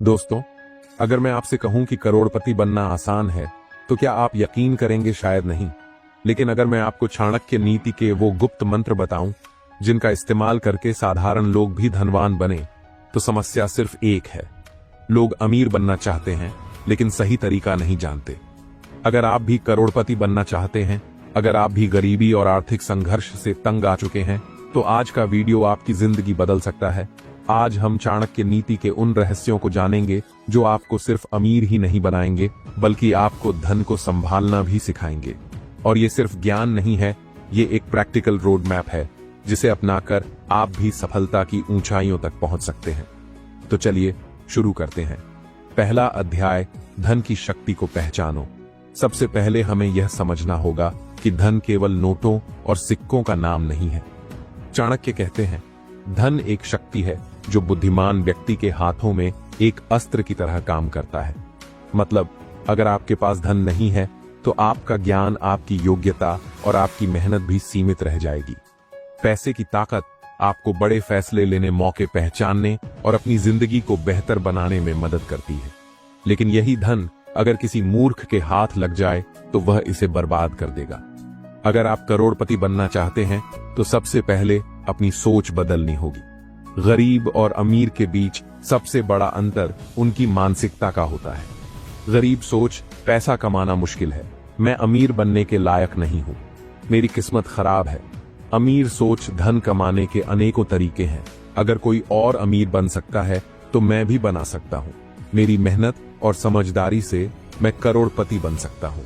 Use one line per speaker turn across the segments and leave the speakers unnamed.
दोस्तों, अगर मैं आपसे कहूं कि करोड़पति बनना आसान है तो क्या आप यकीन करेंगे? शायद नहीं। लेकिन अगर मैं आपको चाणक्य नीति के वो गुप्त मंत्र बताऊं जिनका इस्तेमाल करके साधारण लोग भी धनवान बने, तो समस्या सिर्फ एक है। लोग अमीर बनना चाहते हैं लेकिन सही तरीका नहीं जानते। अगर आप भी करोड़पति बनना चाहते हैं, अगर आप भी गरीबी और आर्थिक संघर्ष से तंग आ चुके हैं, तो आज का वीडियो आपकी जिंदगी बदल सकता है। आज हम चाणक्य नीति के उन रहस्यों को जानेंगे जो आपको सिर्फ अमीर ही नहीं बनाएंगे बल्कि आपको धन को संभालना भी सिखाएंगे। और ये सिर्फ ज्ञान नहीं है, ये एक प्रैक्टिकल रोड मैप है जिसे अपनाकर आप भी सफलता की ऊंचाइयों तक पहुंच सकते हैं। तो चलिए शुरू करते हैं। पहला अध्याय, धन की शक्ति को पहचानो। सबसे पहले हमें यह समझना होगा कि धन केवल नोटों और सिक्कों का नाम नहीं है। चाणक्य कहते हैं, धन एक शक्ति है जो बुद्धिमान व्यक्ति के हाथों में एक अस्त्र की तरह काम करता है। मतलब, अगर आपके पास धन नहीं है तो आपका ज्ञान, आपकी योग्यता और आपकी मेहनत भी सीमित रह जाएगी। पैसे की ताकत आपको बड़े फैसले लेने, मौके पहचानने और अपनी जिंदगी को बेहतर बनाने में मदद करती है। लेकिन यही धन अगर किसी मूर्ख के हाथ लग जाए तो वह इसे बर्बाद कर देगा। अगर आप करोड़पति बनना चाहते हैं तो सबसे पहले अपनी सोच बदलनी होगी। गरीब और अमीर के बीच सबसे बड़ा अंतर उनकी मानसिकता का होता है। गरीब सोच, पैसा कमाना मुश्किल है, मैं अमीर बनने के लायक नहीं हूं, मेरी किस्मत खराब है। अमीर सोच, धन कमाने के अनेकों तरीके हैं, अगर कोई और अमीर बन सकता है तो मैं भी बना सकता हूं, मेरी मेहनत और समझदारी से मैं करोड़पति बन सकता हूं।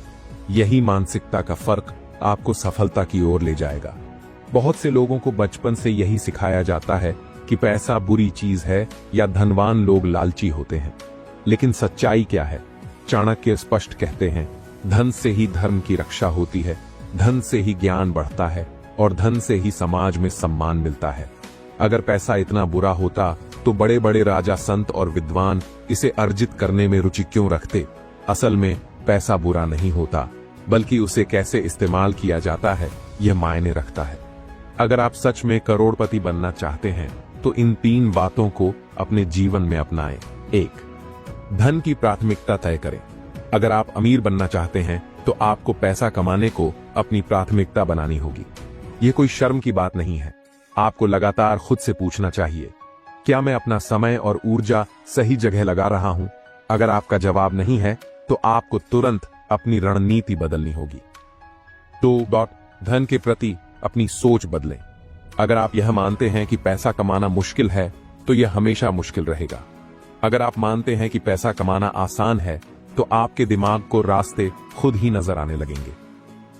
यही मानसिकता का फर्क आपको सफलता की ओर ले जाएगा। बहुत से लोगों को बचपन से यही सिखाया जाता है कि पैसा बुरी चीज है या धनवान लोग लालची होते हैं। लेकिन सच्चाई क्या है? चाणक्य स्पष्ट कहते हैं, धन से ही धर्म की रक्षा होती है, धन से ही ज्ञान बढ़ता है और धन से ही समाज में सम्मान मिलता है। अगर पैसा इतना बुरा होता तो बड़े बड़े राजा, संत और विद्वान इसे अर्जित करने में रुचि क्यों रखते? असल में पैसा बुरा नहीं होता, बल्कि उसे कैसे इस्तेमाल किया जाता है यह मायने रखता है। अगर आप सच में करोड़पति बनना चाहते हैं तो इन 3 बातों को अपने जीवन में अपनाएं। 1. धन की प्राथमिकता तय करें। अगर आप अमीर बनना चाहते हैं तो आपको पैसा कमाने को अपनी प्राथमिकता बनानी होगी। यह कोई शर्म की बात नहीं है। आपको लगातार खुद से पूछना चाहिए, क्या मैं अपना समय और ऊर्जा सही जगह लगा रहा हूं? अगर आपका जवाब नहीं है तो आपको तुरंत अपनी रणनीति बदलनी होगी। 2. धन के प्रति अपनी सोच बदलें। अगर आप यह मानते हैं कि पैसा कमाना मुश्किल है तो यह हमेशा मुश्किल रहेगा। अगर आप मानते हैं कि पैसा कमाना आसान है तो आपके दिमाग को रास्ते खुद ही नजर आने लगेंगे।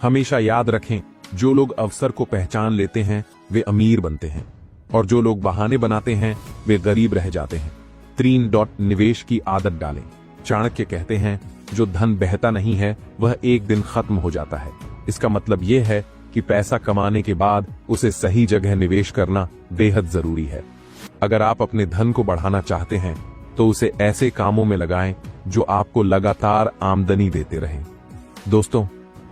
हमेशा याद रखें, जो लोग अवसर को पहचान लेते हैं वे अमीर बनते हैं और जो लोग बहाने बनाते हैं वे गरीब रह जाते हैं। 3. निवेश की आदत डालें। चाणक्य कहते हैं, जो धन बहता नहीं है वह एक दिन खत्म हो जाता है। इसका मतलब यह है कि पैसा कमाने के बाद उसे सही जगह निवेश करना बेहद जरूरी है। अगर आप अपने धन को बढ़ाना चाहते हैं तो उसे ऐसे कामों में लगाएं जो आपको लगातार आमदनी देते रहें। दोस्तों,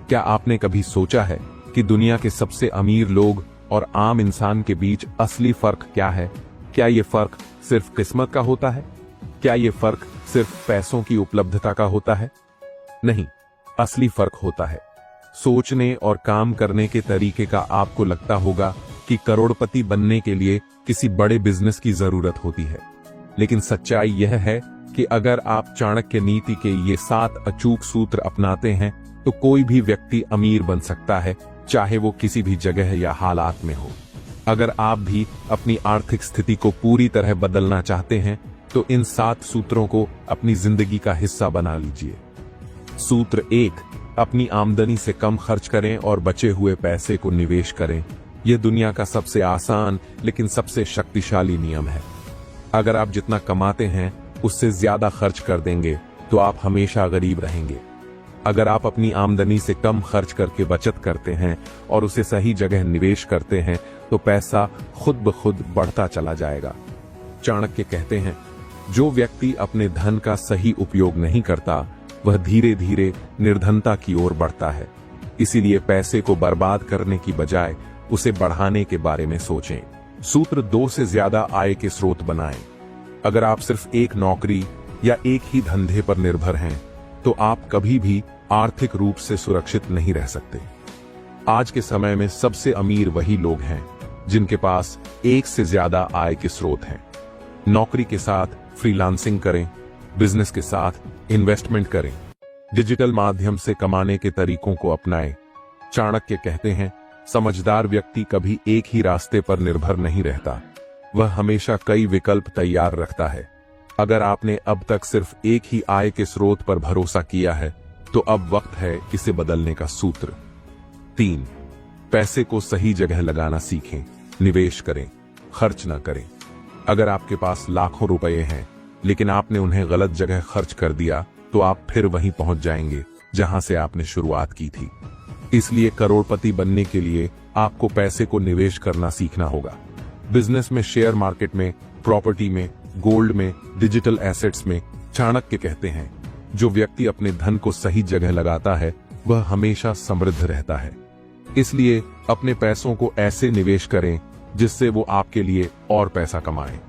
क्या आपने कभी सोचा है कि दुनिया के सबसे अमीर लोग और आम इंसान के बीच असली फर्क क्या है? क्या ये फर्क सिर्फ किस्मत का होता है? क्या ये फर्क सिर्फ पैसों की उपलब्धता का होता है? नहीं, असली फर्क होता है सोचने और काम करने के तरीके का। आपको लगता होगा कि करोड़पति बनने के लिए किसी बड़े बिजनेस की जरूरत होती है, लेकिन सच्चाई यह है कि अगर आप चाणक्य नीति के ये 7 अचूक सूत्र अपनाते हैं तो कोई भी व्यक्ति अमीर बन सकता है, चाहे वो किसी भी जगह या हालात में हो। अगर आप भी अपनी आर्थिक स्थिति को पूरी तरह बदलना चाहते हैं तो इन 7 सूत्रों को अपनी जिंदगी का हिस्सा बना लीजिए। सूत्र 1, अपनी आमदनी से कम खर्च करें और बचे हुए पैसे को निवेश करें। यह दुनिया का सबसे आसान लेकिन सबसे शक्तिशाली नियम है। अगर आप जितना कमाते हैं उससे ज्यादा खर्च कर देंगे तो आप हमेशा गरीब रहेंगे। अगर आप अपनी आमदनी से कम खर्च करके बचत करते हैं और उसे सही जगह निवेश करते हैं तो पैसा खुद ब खुद बढ़ता चला जाएगा। चाणक्य कहते हैं, जो व्यक्ति अपने धन का सही उपयोग नहीं करता वह धीरे धीरे निर्धनता की ओर बढ़ता है। इसीलिए पैसे को बर्बाद करने की बजाय उसे बढ़ाने के बारे में सोचें। सूत्र 2 से ज्यादा आय के स्रोत बनाएं। अगर आप सिर्फ एक नौकरी या एक ही धंधे पर निर्भर हैं, तो आप कभी भी आर्थिक रूप से सुरक्षित नहीं रह सकते। आज के समय में सबसे अमीर वही लोग हैं जिनके पास एक से ज्यादा आय के स्रोत हैं। नौकरी के साथ फ्रीलांसिंग करें, बिजनेस के साथ इन्वेस्टमेंट करें, डिजिटल माध्यम से कमाने के तरीकों को अपनाएं। चाणक्य कहते हैं, समझदार व्यक्ति कभी एक ही रास्ते पर निर्भर नहीं रहता, वह हमेशा कई विकल्प तैयार रखता है। अगर आपने अब तक सिर्फ एक ही आय के स्रोत पर भरोसा किया है, तो अब वक्त है इसे बदलने का। सूत्र 3, पैसे को सही जगह लगाना सीखें। निवेश करें, खर्च न करें। अगर आपके पास लाखों रुपए हैं लेकिन आपने उन्हें गलत जगह खर्च कर दिया, तो आप फिर वहीं पहुंच जाएंगे जहां से आपने शुरुआत की थी। इसलिए करोड़पति बनने के लिए आपको पैसे को निवेश करना सीखना होगा। बिजनेस में, शेयर मार्केट में, प्रॉपर्टी में, गोल्ड में, डिजिटल एसेट्स में। चाणक्य कहते हैं, जो व्यक्ति अपने धन को सही जगह लगाता है वह हमेशा समृद्ध रहता है। इसलिए अपने पैसों को ऐसे निवेश करें जिससे वो आपके लिए और पैसा कमाएं।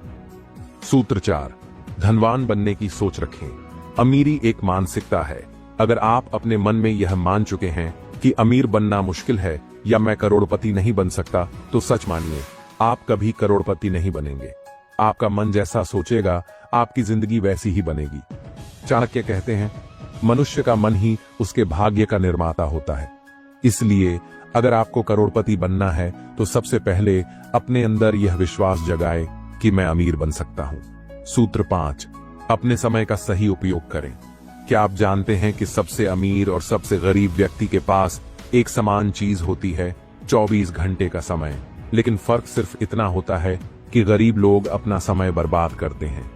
सूत्र 4, धनवान बनने की सोच रखें। अमीरी एक मानसिकता है। अगर आप अपने मन में यह मान चुके हैं कि अमीर बनना मुश्किल है या मैं करोड़पति नहीं बन सकता, तो सच मानिए, आप कभी करोड़पति नहीं बनेंगे। आपका मन जैसा सोचेगा, आपकी जिंदगी वैसी ही बनेगी। चाणक्य कहते हैं, मनुष्य का मन ही उसके भाग्य का निर्माता होता है। इसलिए अगर आपको करोड़पति बनना है तो सबसे पहले अपने अंदर यह विश्वास जगाए कि मैं अमीर बन सकता हूं। सूत्र 5, अपने समय का सही उपयोग करें। क्या आप जानते हैं कि सबसे अमीर और सबसे गरीब व्यक्ति के पास एक समान चीज होती है, 24 घंटे का समय। लेकिन फर्क सिर्फ इतना होता है कि गरीब लोग अपना समय बर्बाद करते हैं,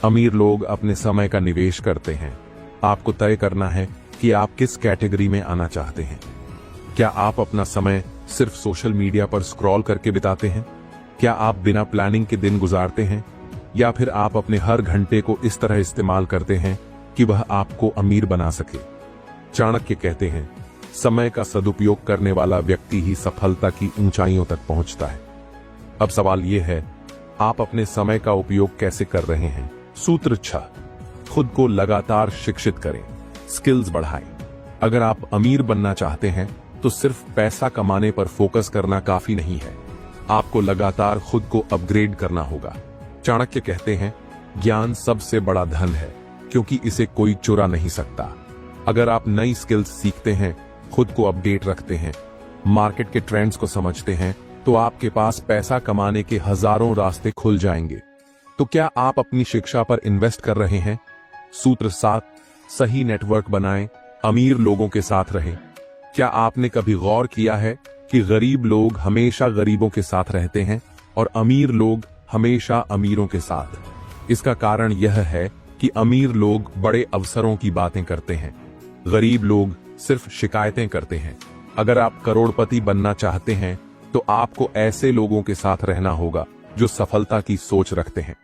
अमीर लोग अपने समय का निवेश करते हैं। आपको तय करना है कि आप किस कैटेगरी में आना चाहते हैं। क्या आप अपना समय सिर्फ सोशल मीडिया पर स्क्रॉल करके बिताते हैं? क्या आप बिना प्लानिंग के दिन गुजारते हैं? या फिर आप अपने हर घंटे को इस तरह इस्तेमाल करते हैं कि वह आपको अमीर बना सके? चाणक्य कहते हैं, समय का सदुपयोग करने वाला व्यक्ति ही सफलता की ऊंचाइयों तक पहुंचता है। अब सवाल यह है, आप अपने समय का उपयोग कैसे कर रहे हैं? सूत्र 6, खुद को लगातार शिक्षित करें, स्किल्स बढ़ाएं। अगर आप अमीर बनना चाहते हैं तो सिर्फ पैसा कमाने पर फोकस करना काफी नहीं है, आपको लगातार खुद को अपग्रेड करना होगा। चाणक्य कहते हैं, ज्ञान सबसे बड़ा धन है क्योंकि इसे कोई चुरा नहीं सकता। अगर आप नई स्किल्स सीखते हैं, खुद को अपडेट रखते हैं, मार्केट के ट्रेंड्स को समझते हैं, तो आपके पास पैसा कमाने के हजारों रास्ते खुल जाएंगे। तो क्या आप अपनी शिक्षा पर इन्वेस्ट कर रहे हैं? सूत्र 7, सही नेटवर्क बनाएं, अमीर लोगों के साथ रहें। क्या आपने कभी गौर किया है कि गरीब लोग हमेशा गरीबों के साथ रहते हैं और अमीर लोग हमेशा अमीरों के साथ? इसका कारण यह है कि अमीर लोग बड़े अवसरों की बातें करते हैं, गरीब लोग सिर्फ शिकायतें करते हैं। अगर आप करोड़पति बनना चाहते हैं तो आपको ऐसे लोगों के साथ रहना होगा जो सफलता की सोच रखते हैं।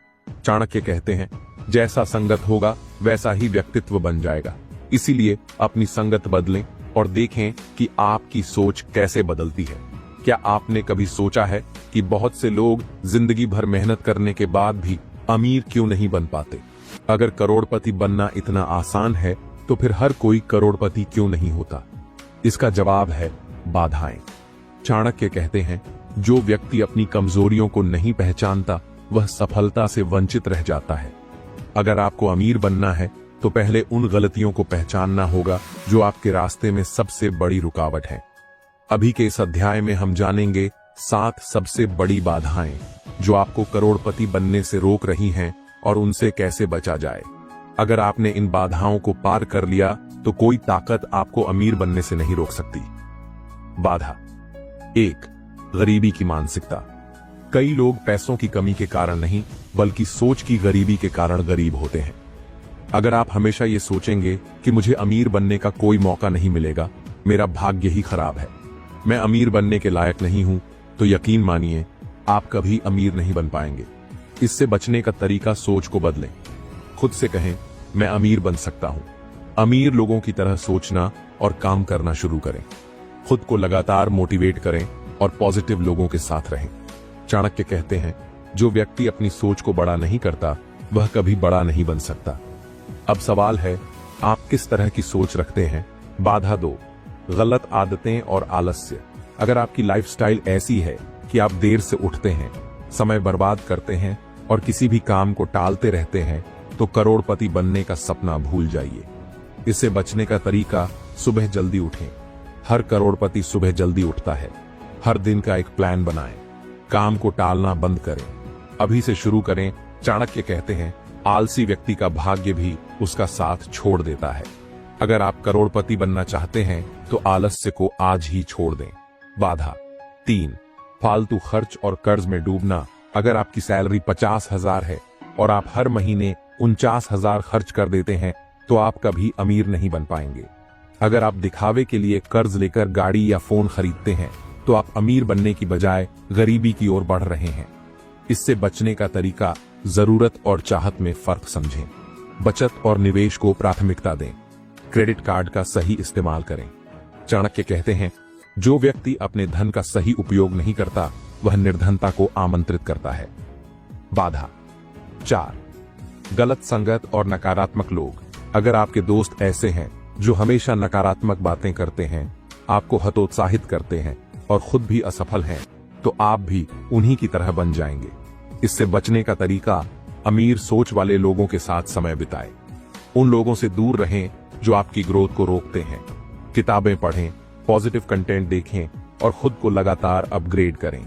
चाणक्य कहते हैं, जैसा संगत होगा वैसा ही व्यक्तित्व बन जाएगा। इसीलिए अपनी संगत बदलें और देखें कि आपकी सोच कैसे बदलती है। क्या आपने कभी सोचा है कि बहुत से लोग जिंदगी भर मेहनत करने के बाद भी अमीर क्यों नहीं बन पाते? अगर करोड़पति बनना इतना आसान है तो फिर हर कोई करोड़पति क्यों नहीं होता? इसका जवाब है बाधाएं। चाणक्य कहते हैं, जो व्यक्ति अपनी कमजोरियों को नहीं पहचानता वह सफलता से वंचित रह जाता है। अगर आपको अमीर बनना है तो पहले उन गलतियों को पहचानना होगा जो आपके रास्ते में सबसे बड़ी रुकावट है। अभी के इस अध्याय में हम जानेंगे 7 सबसे बड़ी बाधाएं जो आपको करोड़पति बनने से रोक रही हैं और उनसे कैसे बचा जाए। अगर आपने इन बाधाओं को पार कर लिया तो कोई ताकत आपको अमीर बनने से नहीं रोक सकती। बाधा 1, गरीबी की मानसिकता। कई लोग पैसों की कमी के कारण नहीं बल्कि सोच की गरीबी के कारण गरीब होते हैं। अगर आप हमेशा ये सोचेंगे कि मुझे अमीर बनने का कोई मौका नहीं मिलेगा, मेरा भाग्य ही खराब है, मैं अमीर बनने के लायक नहीं हूं, तो यकीन मानिए आप कभी अमीर नहीं बन पाएंगे। इससे बचने का तरीका सोच को बदलें। खुद से कहें, मैं अमीर बन सकता हूं। अमीर लोगों की तरह सोचना और काम करना शुरू करें। खुद को लगातार मोटिवेट करें और पॉजिटिव लोगों के साथ रहें। चाणक्य कहते हैं, जो व्यक्ति अपनी सोच को बड़ा नहीं करता वह कभी बड़ा नहीं बन सकता। अब सवाल है, आप किस तरह की सोच रखते हैं। बाधा 2, गलत आदतें और आलस्य। अगर आपकी लाइफस्टाइल ऐसी है कि आप देर से उठते हैं, समय बर्बाद करते हैं और किसी भी काम को टालते रहते हैं, तो करोड़पति बनने का सपना भूल जाइए। इससे बचने का तरीका, सुबह जल्दी उठें। हर करोड़पति सुबह जल्दी उठता है। हर दिन का एक प्लान बनाएं। काम को टालना बंद करें। अभी से शुरू करें। चाणक्य कहते हैं, आलसी व्यक्ति का भाग्य भी उसका साथ छोड़ देता है। अगर आप करोड़पति बनना चाहते हैं तो आलस्य को आज ही छोड़ दें। बाधा 3, फालतू खर्च और कर्ज में डूबना। अगर आपकी सैलरी 50,000 है और आप हर महीने 49,000 खर्च कर देते हैं तो आप कभी अमीर नहीं बन पाएंगे। अगर आप दिखावे के लिए कर्ज लेकर गाड़ी या फोन खरीदते हैं तो आप अमीर बनने की बजाय गरीबी की ओर बढ़ रहे हैं। इससे बचने का तरीका, जरूरत और चाहत में फर्क समझें। बचत और निवेश को प्राथमिकता दें। क्रेडिट कार्ड का सही इस्तेमाल करें। चाणक्य कहते हैं, जो व्यक्ति अपने धन का सही उपयोग नहीं करता वह निर्धनता को आमंत्रित करता है। बाधा 4, गलत संगत और नकारात्मक लोग। अगर आपके दोस्त ऐसे हैं जो हमेशा नकारात्मक बातें करते हैं, आपको हतोत्साहित करते हैं और खुद भी असफल हैं, तो आप भी उन्हीं की तरह बन जाएंगे। इससे बचने का तरीका, अमीर सोच वाले लोगों के साथ समय बिताएं। उन लोगों से दूर रहें जो आपकी ग्रोथ को रोकते हैं। किताबें पढ़ें, पॉजिटिव कंटेंट देखें और खुद को लगातार अपग्रेड करें।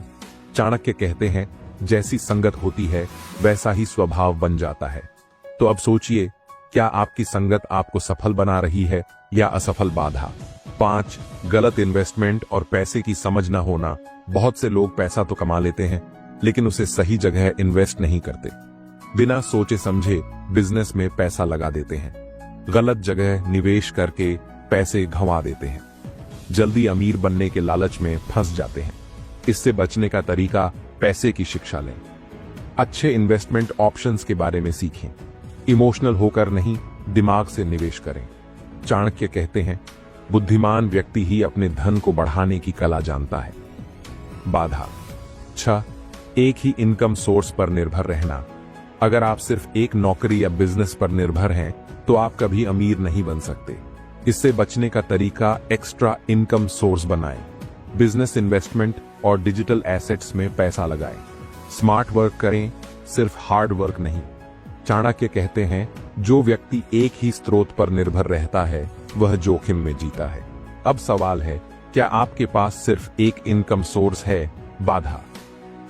चाणक्य कहते हैं, जैसी संगत होती है वैसा ही स्वभाव बन जाता है। तो अब सोचिए, क्या आपकी संगत आपको सफल बना रही है या असफल। बाधा 5, गलत इन्वेस्टमेंट और पैसे की समझ न होना। बहुत से लोग पैसा तो कमा लेते हैं लेकिन उसे सही जगह इन्वेस्ट नहीं करते। बिना सोचे समझे बिजनेस में पैसा लगा देते हैं। गलत जगह निवेश करके पैसे गंवा देते हैं। जल्दी अमीर बनने के लालच में फंस जाते हैं। इससे बचने का तरीका, पैसे की शिक्षा लें। अच्छे इन्वेस्टमेंट ऑप्शंस के बारे में सीखें। इमोशनल होकर नहीं, दिमाग से निवेश करें। चाणक्य कहते हैं, बुद्धिमान व्यक्ति ही अपने धन को बढ़ाने की कला जानता है। बाधा 6, एक ही इनकम सोर्स पर निर्भर रहना। अगर आप सिर्फ एक नौकरी या बिजनेस पर निर्भर हैं तो आप कभी अमीर नहीं बन सकते। इससे बचने का तरीका, एक्स्ट्रा इनकम सोर्स बनाएं। बिजनेस, इन्वेस्टमेंट और डिजिटल एसेट्स में पैसा लगाएं। स्मार्ट वर्क करें, सिर्फ हार्ड वर्क नहीं। चाणक्य कहते हैं, जो व्यक्ति एक ही स्रोत पर निर्भर रहता है वह जोखिम में जीता है। अब सवाल है, क्या आपके पास सिर्फ एक इनकम सोर्स है। बाधा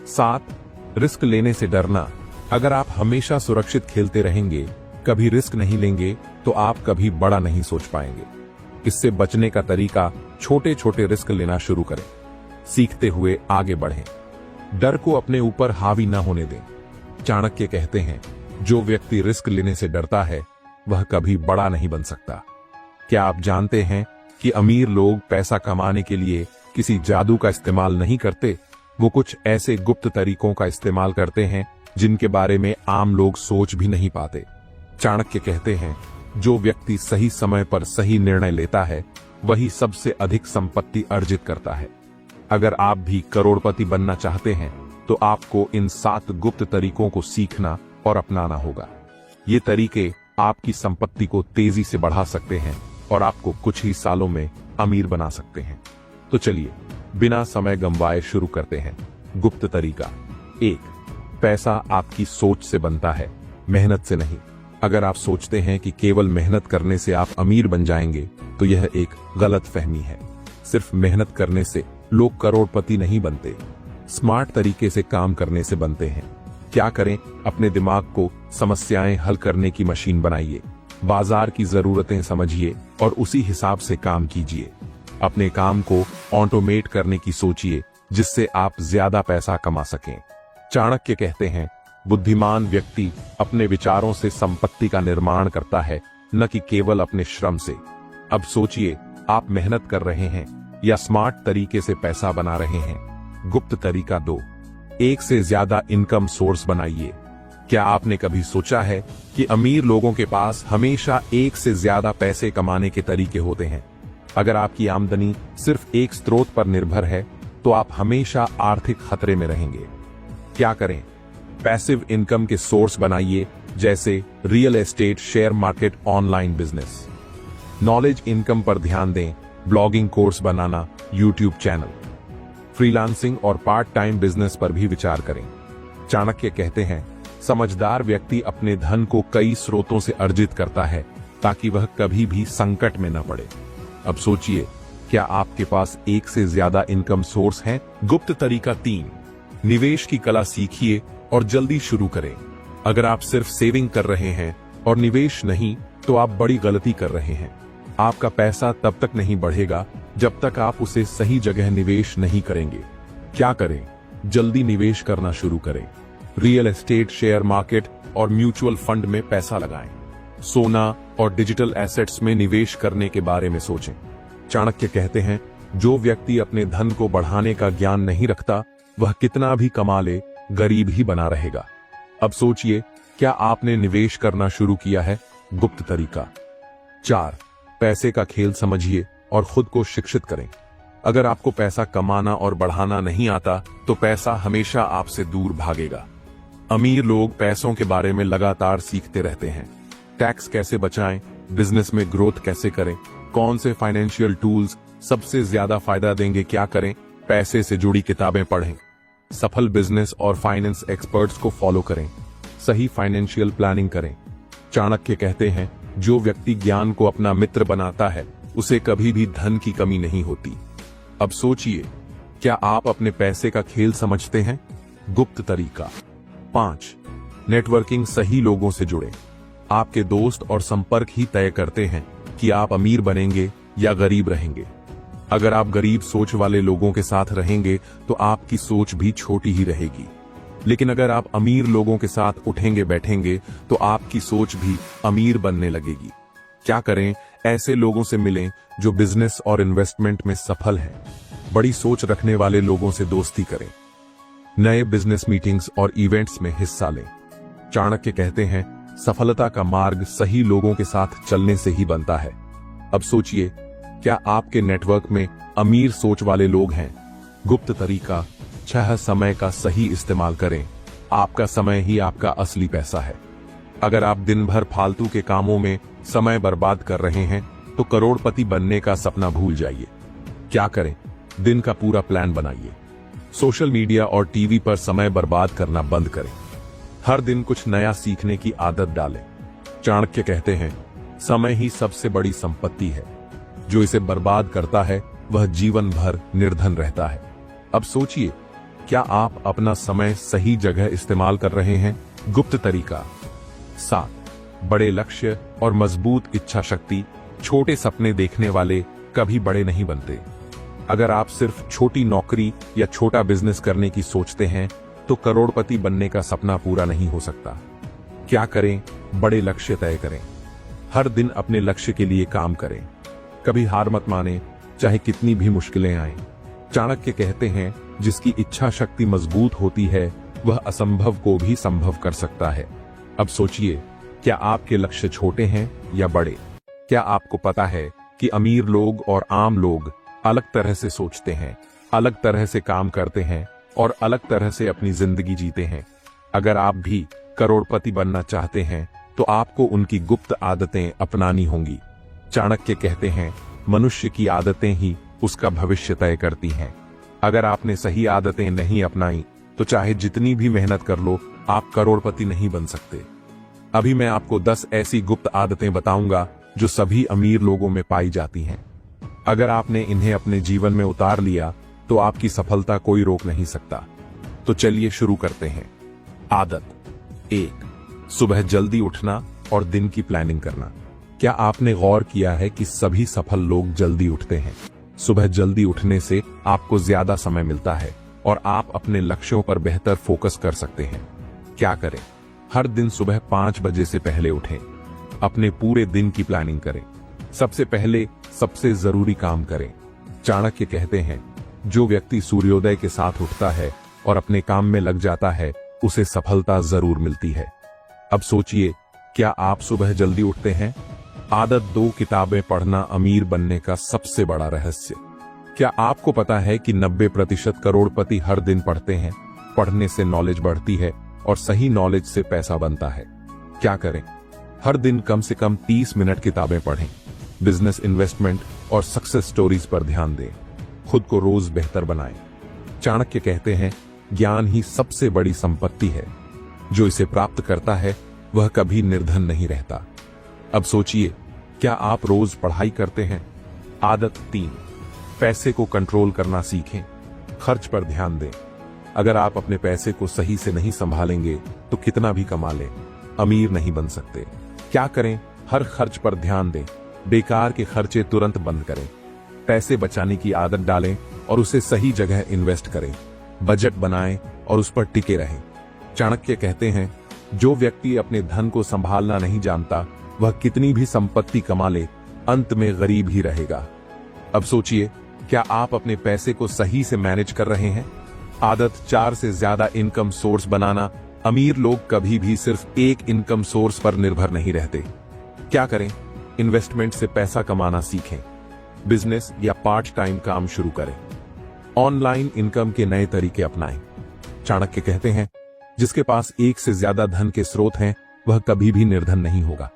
7, रिस्क लेने से डरना। अगर आप हमेशा सुरक्षित खेलते रहेंगे, कभी रिस्क नहीं लेंगे, तो आप कभी बड़ा नहीं सोच पाएंगे। इससे बचने का तरीका, छोटे छोटे रिस्क लेना शुरू करें। सीखते हुए आगे बढ़ें। डर को अपने ऊपर हावी न होने दें। चाणक्य कहते हैं, जो व्यक्ति रिस्क लेने से डरता है वह कभी बड़ा नहीं बन सकता। क्या आप जानते हैं कि अमीर लोग पैसा कमाने के लिए किसी जादू का इस्तेमाल नहीं करते, वो कुछ ऐसे गुप्त तरीकों का इस्तेमाल करते हैं जिनके बारे में आम लोग सोच भी नहीं पाते। चाणक्य कहते हैं, जो व्यक्ति सही समय पर सही निर्णय लेता है वही सबसे अधिक संपत्ति अर्जित करता है। अगर आप भी करोड़पति बनना चाहते हैं तो आपको इन 7 गुप्त तरीकों को सीखना और अपनाना होगा। ये तरीके आपकी संपत्ति को तेजी से बढ़ा सकते हैं और आपको कुछ ही सालों में अमीर बना सकते हैं। तो चलिए, बिना समय गंवाए शुरू करते हैं। गुप्त तरीका 1, पैसा आपकी सोच से बनता है, मेहनत से नहीं। अगर आप सोचते हैं कि केवल मेहनत करने से आप अमीर बन जाएंगे तो यह एक गलत फहमी है। सिर्फ मेहनत करने से लोग करोड़पति नहीं बनते, स्मार्ट तरीके से काम करने से बनते हैं। क्या करें? अपने दिमाग को समस्याएं हल करने की मशीन बनाइए। बाजार की जरूरतें समझिए और उसी हिसाब से काम कीजिए। अपने काम को ऑटोमेट करने की सोचिए जिससे आप ज्यादा पैसा कमा सकें। चाणक्य कहते हैं, बुद्धिमान व्यक्ति अपने विचारों से संपत्ति का निर्माण करता है, न कि केवल अपने श्रम से। अब सोचिए, आप मेहनत कर रहे हैं या स्मार्ट तरीके से पैसा बना रहे हैं। गुप्त तरीका 2, एक से ज्यादा इनकम सोर्स बनाइए। क्या आपने कभी सोचा है कि अमीर लोगों के पास हमेशा एक से ज्यादा पैसे कमाने के तरीके होते हैं? अगर आपकी आमदनी सिर्फ एक स्रोत पर निर्भर है तो आप हमेशा आर्थिक खतरे में रहेंगे। क्या करें? पैसिव इनकम के सोर्स बनाइए जैसे real estate, share market, online business. Knowledge income पर ध्यान दें, ब्लॉगिंग कोर्स बनाना, यूट्यूब चैनल। फ्रीलांसिंग और पार्ट टाइम बिजनेस पर भी विचार करें। चाणक्य कहते हैं, समझदार व्यक्ति अपने धन को कई स्रोतों से अर्जित करता है ताकि वह कभी भी संकट में न पड़े। अब सोचिए, क्या आपके पास एक से ज्यादा इनकम सोर्स हैं? गुप्त तरीका 3, निवेश की कला सीखिए और जल्दी शुरू करें। अगर आप सिर्फ सेविंग कर रहे हैं और निवेश नहीं, तो आप बड़ी गलती कर रहे हैं। आपका पैसा तब तक नहीं बढ़ेगा जब तक आप उसे सही जगह निवेश नहीं करेंगे। क्या करें? जल्दी निवेश करना शुरू करें। रियल एस्टेट, शेयर मार्केट और म्यूचुअल फंड में पैसा लगाएं। सोना और डिजिटल एसेट्स में निवेश करने के बारे में सोचें। चाणक्य कहते हैं, जो व्यक्ति अपने धन को बढ़ाने का ज्ञान नहीं रखता, वह कितना भी कमा ले, गरीब ही बना रहेगा। अब सोचिए, क्या आपने निवेश करना शुरू किया है? गुप्त तरीका 4, पैसे का खेल समझिए और खुद को शिक्षित करें। अगर आपको पैसा कमाना और बढ़ाना नहीं आता, तो पैसा हमेशा आपसे दूर भागेगा। अमीर लोग पैसों के बारे में लगातार सीखते रहते हैं। टैक्स कैसे बचाएं, बिजनेस में ग्रोथ कैसे करें, कौन से फाइनेंशियल टूल्स सबसे ज्यादा फायदा देंगे, क्या करें, पैसे से जुड़ी किताबें पढ़ें। सफल बिजनेस और फाइनेंस एक्सपर्ट्स को फॉलो करें। सही फाइनेंशियल प्लानिंग करें। चाणक्य कहते हैं, जो व्यक्ति ज्ञान को अपना मित्र बनाता है, उसे कभी भी धन की कमी नहीं होती। अब सोचिए, क्या आप अपने पैसे का खेल समझते हैं? गुप्त तरीका 5, नेटवर्किंग, सही लोगों से जुड़ें। आपके दोस्त और संपर्क ही तय करते हैं कि आप अमीर बनेंगे या गरीब रहेंगे। अगर आप गरीब सोच वाले लोगों के साथ रहेंगे, तो आपकी सोच भी छोटी ही रहेगी। लेकिन अगर आप अमीर लोगों के साथ उठेंगे बैठेंगे, तो आपकी सोच भी अमीर बनने लगेगी। क्या करें? ऐसे लोगों से मिलें जो बिजनेस और इन्वेस्टमेंट में सफल हैं। बड़ी सोच रखने वाले लोगों से दोस्ती करें। नए बिजनेस मीटिंग्स और इवेंट्स में हिस्सा लें। चाणक्य कहते हैं, सफलता का मार्ग सही लोगों के साथ चलने से ही बनता है। अब सोचिए, क्या आपके नेटवर्क में अमीर सोच वाले लोग हैं? गुप्त तरीका 6, समय का सही इस्तेमाल करें। आपका समय ही आपका असली पैसा है। अगर आप दिन भर फालतू के कामों में समय बर्बाद कर रहे हैं, तो करोड़पति बनने का सपना भूल जाइए। क्या करें? दिन का पूरा प्लान बनाइए। सोशल मीडिया और टीवी पर समय बर्बाद करना बंद करें। हर दिन कुछ नया सीखने की आदत डालें। चाणक्य कहते हैं, समय ही सबसे बड़ी संपत्ति है। जो इसे बर्बाद करता है, वह जीवन भर निर्धन रहता है। अब सोचिए, क्या आप अपना समय सही जगह इस्तेमाल कर रहे हैं? गुप्त तरीका 7, बड़े लक्ष्य और मजबूत इच्छा शक्ति। छोटे सपने देखने वाले कभी बड़े नहीं बनते। अगर आप सिर्फ छोटी नौकरी या छोटा बिजनेस करने की सोचते हैं, तो करोड़पति बनने का सपना पूरा नहीं हो सकता। क्या करें? बड़े लक्ष्य तय करें। हर दिन अपने लक्ष्य के लिए काम करें। कभी हार मत माने, चाहे कितनी भी मुश्किलें आएं। चाणक्य कहते हैं, जिसकी इच्छा शक्ति मजबूत होती है, वह असंभव को भी संभव कर सकता है। अब सोचिए, क्या आपके लक्ष्य छोटे हैं या बड़े? क्या आपको पता है कि अमीर लोग और आम लोग अलग तरह से सोचते हैं, अलग तरह से काम करते हैं और अलग तरह से अपनी जिंदगी जीते हैं? अगर आप भी करोड़पति बनना चाहते हैं, तो आपको उनकी गुप्त आदतें अपनानी होंगी। चाणक्य कहते हैं, मनुष्य की आदतें ही उसका भविष्य तय करती हैं। अगर आपने सही आदतें नहीं अपनाई, तो चाहे जितनी भी मेहनत कर लो, आप करोड़पति नहीं बन सकते। अभी मैं आपको 10 ऐसी गुप्त आदतें बताऊंगा जो सभी अमीर लोगों में पाई जाती हैं। अगर आपने इन्हें अपने जीवन में उतार लिया, तो आपकी सफलता कोई रोक नहीं सकता। तो चलिए शुरू करते हैं। आदत 1, सुबह जल्दी उठना और दिन की प्लानिंग करना। क्या आपने गौर किया है कि सभी सफल लोग जल्दी उठते हैं? सुबह जल्दी उठने से आपको ज्यादा समय मिलता है और आप अपने लक्ष्यों पर बेहतर फोकस कर सकते हैं। क्या करें? हर दिन सुबह 5 बजे से पहले उठें। अपने पूरे दिन की प्लानिंग करें। सबसे पहले सबसे जरूरी काम करें। चाणक्य कहते हैं, जो व्यक्ति सूर्योदय के साथ उठता है और अपने काम में लग जाता है, उसे सफलता जरूर मिलती है। अब सोचिए, क्या आप सुबह जल्दी उठते हैं? आदत 2, किताबें पढ़ना अमीर बनने का सबसे बड़ा रहस्य। क्या आपको पता है कि 90% करोड़पति हर दिन पढ़ते हैं? पढ़ने से नॉलेज बढ़ती है और सही नॉलेज से पैसा बनता है। क्या करें? हर दिन कम से कम 30 मिनट किताबें पढ़ें, बिजनेस, इन्वेस्टमेंट और सक्सेस स्टोरीज पर ध्यान दें, खुद को रोज बेहतर बनाएं। चाणक्य कहते हैं, ज्ञान ही सबसे बड़ी संपत्ति है। जो इसे प्राप्त करता है वह कभी निर्धन नहीं रहता। अब सोचिए, क्या आप रोज पढ़ाई करते हैं? आदत 3, पैसे को कंट्रोल करना सीखें, खर्च पर ध्यान दें। अगर आप अपने पैसे को सही से नहीं संभालेंगे तो कितना भी कमा लें, अमीर नहीं बन सकते। क्या करें? हर खर्च पर ध्यान दें, बेकार के खर्चे तुरंत बंद करें, पैसे बचाने की आदत डालें और उसे सही जगह इन्वेस्ट करें, बजट बनाएं और उस पर टिके रहें। चाणक्य कहते हैं, जो व्यक्ति अपने धन को संभालना नहीं जानता वह कितनी भी संपत्ति कमा ले, अंत में गरीब ही रहेगा। अब सोचिए, क्या आप अपने पैसे को सही से मैनेज कर रहे हैं? आदत 4 से ज्यादा इनकम सोर्स बनाना। अमीर लोग कभी भी सिर्फ एक इनकम सोर्स पर निर्भर नहीं रहते। क्या करें? इन्वेस्टमेंट से पैसा कमाना सीखें, बिजनेस या पार्ट टाइम काम शुरू करें, ऑनलाइन इनकम के नए तरीके अपनाएं। चाणक्य कहते हैं, जिसके पास एक से ज्यादा धन के स्रोत हैं वह कभी भी निर्धन नहीं होगा।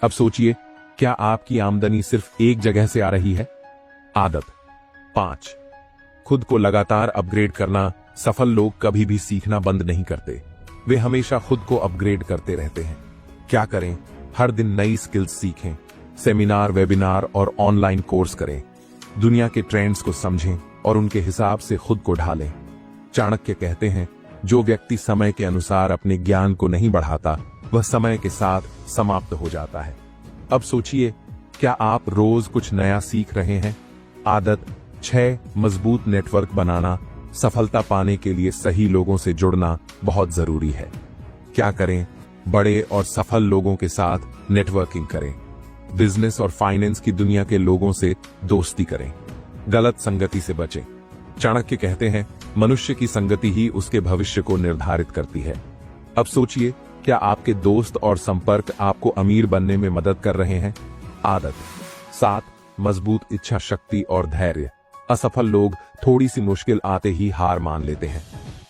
अब सोचिए, क्या आपकी आमदनी सिर्फ एक जगह से आ रही है? आदत 5, खुद को लगातार अपग्रेड करना। सफल लोग कभी भी सीखना बंद नहीं करते, वे हमेशा खुद को अपग्रेड करते रहते हैं। क्या करें? हर दिन नई स्किल्स सीखें, सेमिनार, वेबिनार और ऑनलाइन कोर्स करें, दुनिया के ट्रेंड्स को समझें और उनके हिसाब से खुद को ढालें। चाणक्य कहते हैं, जो व्यक्ति समय के अनुसार अपने ज्ञान को नहीं बढ़ाता वह समय के साथ समाप्त हो जाता है। अब सोचिए, क्या आप रोज कुछ नया सीख रहे हैं? आदत 6, मजबूत नेटवर्क बनाना। सफलता पाने के लिए सही लोगों से जुड़ना बहुत जरूरी है। क्या करें? बड़े और सफल लोगों के साथ नेटवर्किंग करें, बिजनेस और फाइनेंस की दुनिया के लोगों से दोस्ती करें, गलत संगति से बचें। चाणक्य कहते हैं, मनुष्य की संगति ही उसके भविष्य को निर्धारित करती है। अब सोचिए, क्या आपके दोस्त और संपर्क आपको अमीर बनने में मदद कर रहे हैं? आदत 7, मजबूत इच्छा शक्ति और धैर्य। असफल लोग थोड़ी सी मुश्किल आते ही हार मान लेते हैं,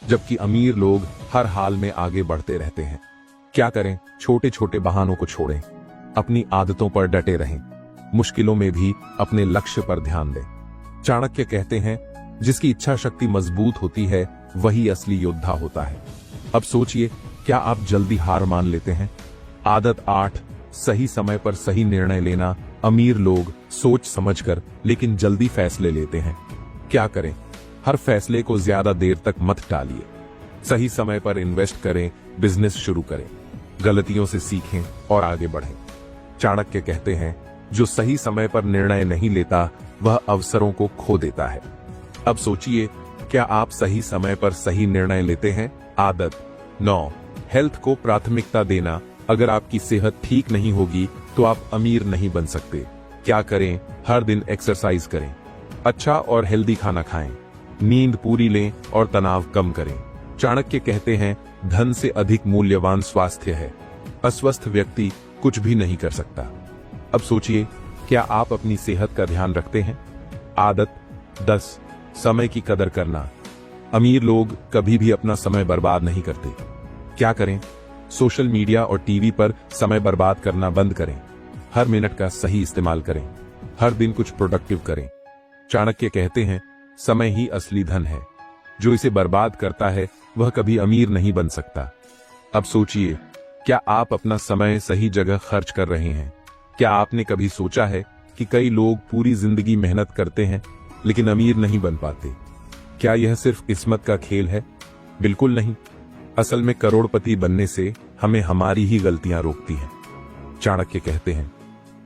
जबकि अमीर लोग हर हाल में आगे बढ़ते रहते हैं। क्या करें? छोटे छोटे बहानों को छोड़ें, अपनी आदतों पर डटे रहें, मुश्किलों में भी अपने लक्ष्य पर ध्यान दें। चाणक्य कहते हैं, जिसकी इच्छा शक्ति मजबूत होती है वही असली योद्धा होता है। अब सोचिए, क्या आप जल्दी हार मान लेते हैं? आदत 8, सही समय पर सही निर्णय लेना। अमीर लोग सोच समझकर लेकिन जल्दी फैसले लेते हैं। क्या करें? हर फैसले को ज्यादा देर तक मत टालिए, सही समय पर इन्वेस्ट करें, बिजनेस शुरू करें, गलतियों से सीखें और आगे बढ़ें। चाणक्य कहते हैं, जो सही समय पर निर्णय नहीं लेता वह अवसरों को खो देता है। अब सोचिए, क्या आप सही समय पर सही निर्णय लेते हैं? आदत 9, हेल्थ को प्राथमिकता देना। अगर आपकी सेहत ठीक नहीं होगी तो आप अमीर नहीं बन सकते। क्या करें? हर दिन एक्सरसाइज करें, अच्छा और हेल्दी खाना खाएं, नींद पूरी लें और तनाव कम करें। चाणक्य कहते हैं, धन से अधिक मूल्यवान स्वास्थ्य है, अस्वस्थ व्यक्ति कुछ भी नहीं कर सकता। अब सोचिए, क्या आप अपनी सेहत का ध्यान रखते हैं? आदत 10, समय की कदर करना। अमीर लोग कभी भी अपना समय बर्बाद नहीं करते। क्या करें? सोशल मीडिया और टीवी पर समय बर्बाद करना बंद करें, हर मिनट का सही इस्तेमाल करें, हर दिन कुछ प्रोडक्टिव करें। चाणक्य कहते हैं, समय ही असली धन है, जो इसे बर्बाद करता है वह कभी अमीर नहीं बन सकता। अब सोचिए, क्या आप अपना समय सही जगह खर्च कर रहे हैं? क्या आपने कभी सोचा है कि कई लोग पूरी जिंदगी मेहनत करते हैं लेकिन अमीर नहीं बन पाते? क्या यह सिर्फ किस्मत का खेल है? बिल्कुल नहीं। असल में करोड़पति बनने से हमें हमारी ही गलतियां रोकती हैं। चाणक्य कहते हैं,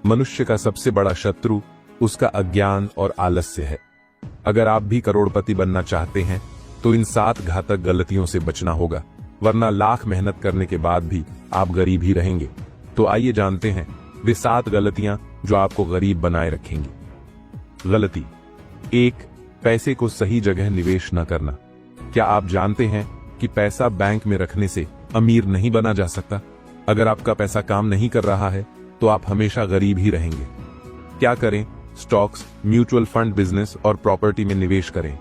मनुष्य का सबसे बड़ा शत्रु उसका अज्ञान और आलस्य है। अगर आप भी करोड़पति बनना चाहते हैं तो इन 7 घातक गलतियों से बचना होगा, वरना लाख मेहनत करने के बाद भी आप गरीब ही रहेंगे। तो आइए जानते हैं वे 7 गलतियां जो आपको गरीब बनाए रखेंगी। गलती 1, पैसे को सही जगह निवेश न करना। क्या आप जानते हैं कि पैसा बैंक में रखने से अमीर नहीं बना जा सकता? अगर आपका पैसा काम नहीं कर रहा है तो आप हमेशा गरीब ही रहेंगे। क्या करें? स्टॉक्स, म्यूचुअल फंड, बिजनेस और प्रॉपर्टी में निवेश करें।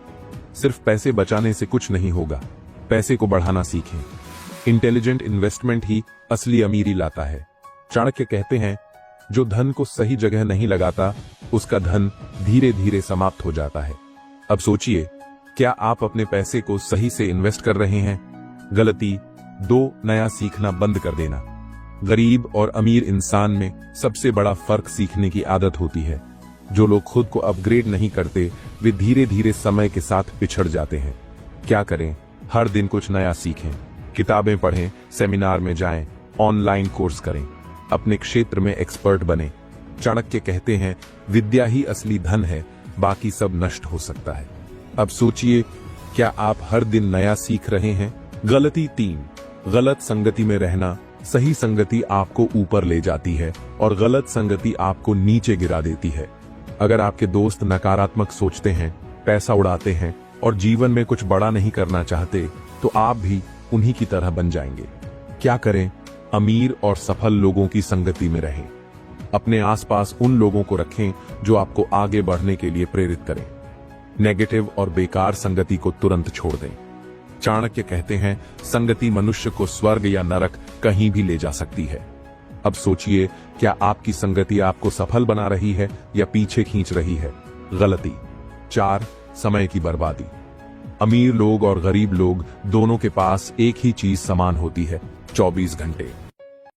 सिर्फ पैसे बचाने से कुछ नहीं होगा, पैसे को बढ़ाना सीखें। इंटेलिजेंट इन्वेस्टमेंट ही असली अमीरी लाता है। चाणक्य कहते हैं, जो धन को सही जगह नहीं लगाता उसका धन धीरे धीरे समाप्त हो जाता है। अब सोचिए, क्या आप अपने पैसे को सही से इन्वेस्ट कर रहे हैं? गलती 2, नया सीखना बंद कर देना। गरीब और अमीर इंसान में सबसे बड़ा फर्क सीखने की आदत होती है। जो लोग खुद को अपग्रेड नहीं करते वे धीरे धीरे समय के साथ पिछड़ जाते हैं। क्या करें? हर दिन कुछ नया सीखें, किताबें पढ़ें, सेमिनार में जाएं, ऑनलाइन कोर्स करें, अपने क्षेत्र में एक्सपर्ट बने। चाणक्य कहते हैं, विद्या ही असली धन है, बाकी सब नष्ट हो सकता है। अब सोचिए, क्या आप हर दिन नया सीख रहे हैं? गलती 3, गलत संगति में रहना। सही संगति आपको ऊपर ले जाती है और गलत संगति आपको नीचे गिरा देती है। अगर आपके दोस्त नकारात्मक सोचते हैं, पैसा उड़ाते हैं और जीवन में कुछ बड़ा नहीं करना चाहते, तो आप भी उन्हीं की तरह बन जाएंगे। क्या करें? अमीर और सफल लोगों की संगति में रहें। अपने आसपास उन लोगों को रखें जो आपको आगे बढ़ने के लिए प्रेरित करें। नेगेटिव और बेकार संगति को तुरंत छोड़ दें। चाणक्य कहते हैं, संगति मनुष्य को स्वर्ग या नरक कहीं भी ले जा सकती है। अब सोचिए, क्या आपकी संगति आपको सफल बना रही है या पीछे खींच रही है? गलती 4, समय की बर्बादी। अमीर लोग और गरीब लोग दोनों के पास एक ही चीज समान होती है, 24 घंटे।